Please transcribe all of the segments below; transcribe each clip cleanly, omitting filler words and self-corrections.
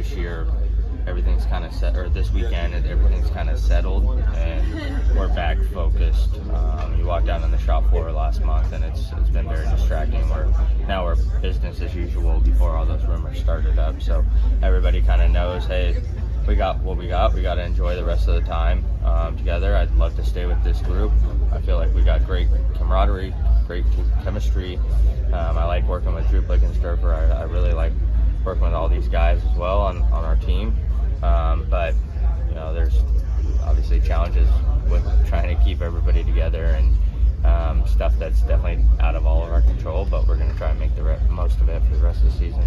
this year, everything's kind of set, or this weekend, everything's kind of settled, and we're back focused. You walked down on the shop floor last month, and it's been very distracting. Now we're business as usual before all those rumors started up. So everybody kind of knows, hey, we got what we got. We got to enjoy the rest of the time together. I'd love to stay with this group. I feel like we got great camaraderie, great chemistry. I like working with Drew Blickensterfer. I really like working with all these guys as well on our team. But there's obviously challenges with trying to keep everybody together and stuff that's definitely out of all of our control, but we're going to try and make the most of it for the rest of the season.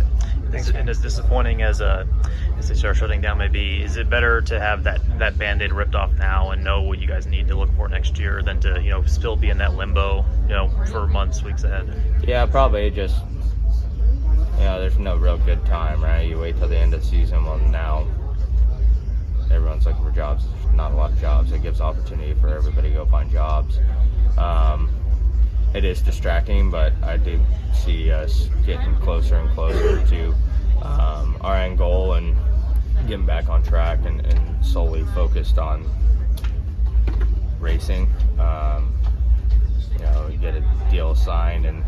And as disappointing as SHR shutting down may be, is it better to have that Band-Aid ripped off now and know what you guys need to look for next year than to still be in that limbo for months, weeks ahead? Yeah, probably just there's no real good time, right? You wait till the end of the season. Well, now everyone's looking for jobs. There's not a lot of jobs. It gives opportunity for everybody to go find jobs. It is distracting, but I do see us getting closer and closer to our end goal and getting back on track and solely focused on racing. You get a deal signed, and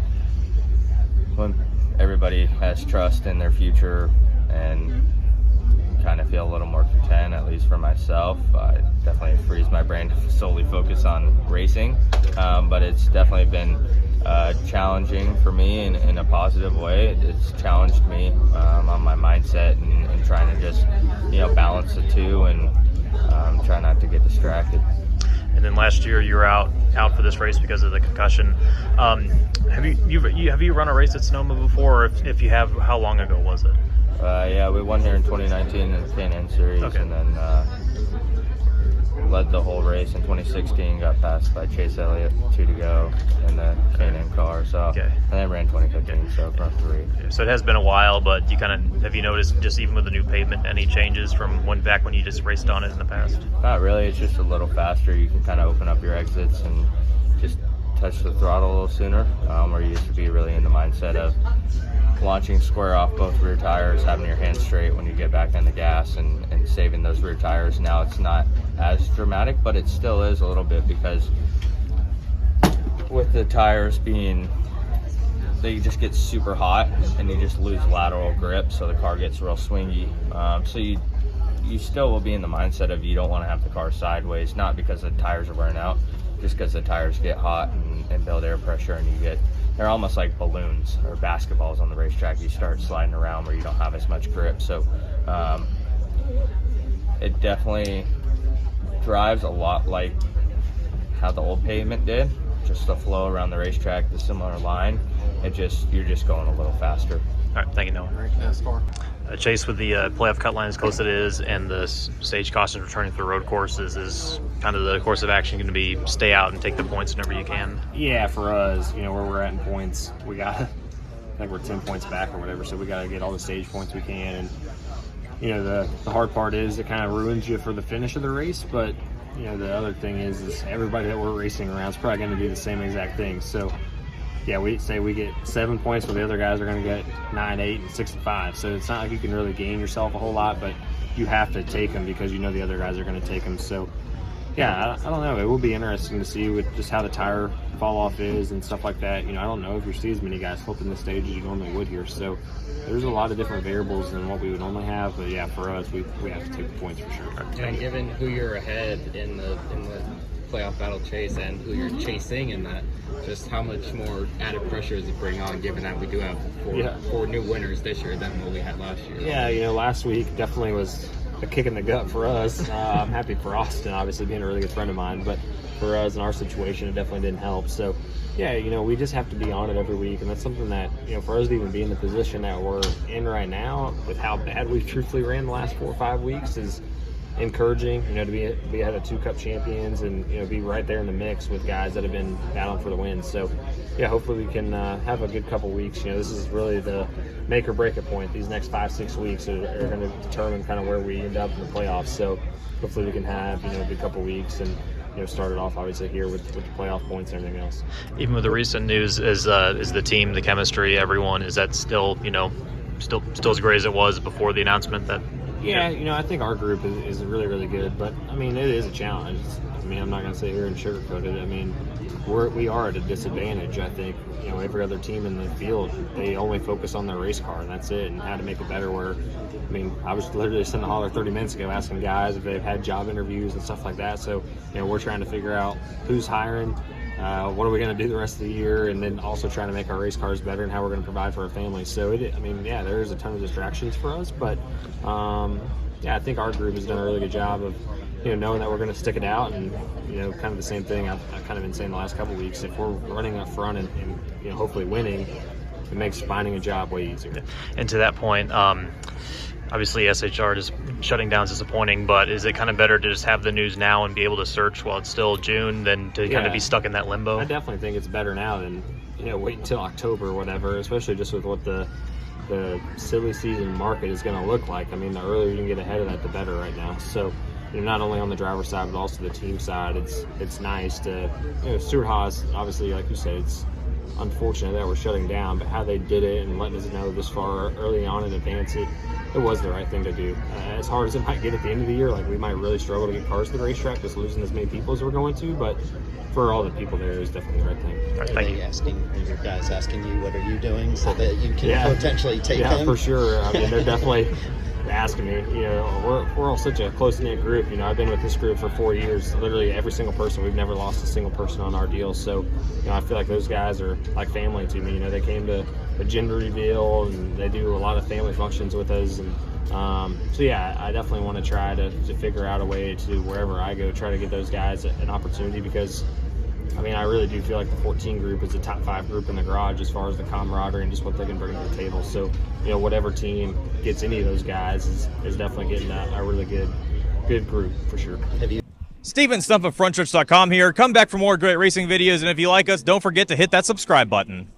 when everybody has trust in their future and kind of feel a little more content, at least for myself. It definitely frees my brain to solely focus on racing, but it's definitely been challenging for me in a positive way. It's challenged me on my mindset and trying to just balance the two and try not to get distracted. And then last year you were out for this race because of the concussion. Have you run a race at Sonoma before? Or if you have, how long ago was it? Yeah, we won here in 2019 in the K&N Series, okay. And then led the whole race in 2016, got passed by Chase Elliott 2 to go in the K&N car, so, okay. And then ran 2015, so front 3. So it has been a while, but have you noticed, just even with the new pavement, any changes from back when you just raced on it in the past? Not really, it's just a little faster. You can kind of open up your exits and just touch the throttle a little sooner, where you used to be really in the mindset of launching square off both rear tires, having your hands straight when you get back on the gas and saving those rear tires. Now it's not as dramatic, but it still is a little bit, because with the tires they just get super hot and you just lose lateral grip, so the car gets real swingy. So you still will be in the mindset of you don't want to have the car sideways, not because the tires are wearing out, just because the tires get hot and build air pressure, and they're almost like balloons or basketballs on the racetrack. You start sliding around where you don't have as much grip. So it definitely drives a lot like how the old pavement did, just the flow around the racetrack, the similar line. You're just going a little faster. All right, thank you, Noah. Great NASCAR. Chase, with the playoff cut line as close as it is, and the stage cautions returning to the road courses, is kind of the course of action going to be stay out and take the points whenever you can? Yeah, for us, where we're at in points, I think we're 10 points back or whatever, so we got to get all the stage points we can. And the hard part is it kind of ruins you for the finish of the race, but the other thing is everybody that we're racing around is probably going to do the same exact thing. So yeah, we say we get 7 points, but the other guys are going to get 9, 8, and 6 and 5. So it's not like you can really gain yourself a whole lot, but you have to take them because the other guys are going to take them. So yeah, I don't know. It will be interesting to see with just how the tire fall off is and stuff like that. I don't know if you see as many guys flipping the stage as you normally would here. So there's a lot of different variables than what we would normally have. But yeah, for us, we have to take the points for sure. And given who you're ahead in the playoff battle chase and who you're chasing in that, just how much more added pressure does it bring on, given that we do have four new winners this year than what we had last year? Yeah, last week definitely was a kick in the gut for us. I'm happy for Austin, obviously, being a really good friend of mine, but for us in our situation, it definitely didn't help. So yeah, we just have to be on it every week, and that's something that, for us to even be in the position that we're in right now, with how bad we've truthfully ran the last 4 or 5 weeks, is encouraging, to be ahead of 2 Cup champions and, be right there in the mix with guys that have been battling for the win. So yeah, hopefully we can have a good couple weeks. This is really the make or break a point. These next 5-6 weeks are going to determine kind of where we end up in the playoffs. So hopefully we can have, a good couple weeks and, started off obviously here with the playoff points and everything else. Even with the recent news, is the team, the chemistry, everyone, is that still, still as great as it was before the announcement that Yeah, I think our group is really, really good, but I mean, it is a challenge. I mean, I'm not going to sit here and sugarcoat it. I mean, we are at a disadvantage. I think, every other team in the field, they only focus on their race car, and that's it, and how to make it better. Where, I mean, I was literally just in the holler 30 minutes ago asking guys if they've had job interviews and stuff like that. So, we're trying to figure out who's hiring, what are we going to do the rest of the year, and then also trying to make our race cars better and how we're going to provide for our families. So, there's a ton of distractions for us, but I think our group has done a really good job of, knowing that we're going to stick it out, and kind of the same thing I've kind of been saying the last couple of weeks. If we're running up front and hopefully winning, it makes finding a job way easier. And to that point, obviously SHR just shutting down is disappointing, but is it kind of better to just have the news now and be able to search while it's still June than to kind of be stuck in that limbo? I definitely think it's better now than wait until October or whatever, especially just with what the silly season market is going to look like. I mean, the earlier you can get ahead of that, the better right now. So, not only on the driver's side, but also the team side, it's nice to, Stewart-Haas, obviously, like you said, it's unfortunate that we're shutting down, but how they did it and letting us know this far early on in advance, it was the right thing to do. As hard as it might get at the end of the year, like we might really struggle to get cars to the racetrack, just losing as many people as we're going to, but for all the people there, is definitely the right thing. All right, thank you. Are your guys asking you, what are you doing, so that you can potentially take them? Yeah, for sure. I mean, they're definitely asking me. We're all such a close-knit group. I've been with this group for 4 years. Literally every single person. We've never lost a single person on our deal. So, I feel like those guys are like family to me. They came to a gender reveal, and they do a lot of family functions with us. And I definitely want to try to figure out a way to, wherever I go, try to get those guys an opportunity, because I really do feel like the 14 group is a top 5 group in the garage as far as the camaraderie and just what they can bring to the table. So, whatever team gets any of those guys is definitely getting a really good group for sure. Steven Stumpf of Frontstretch.com here. Come back for more great racing videos, and if you like us, don't forget to hit that subscribe button.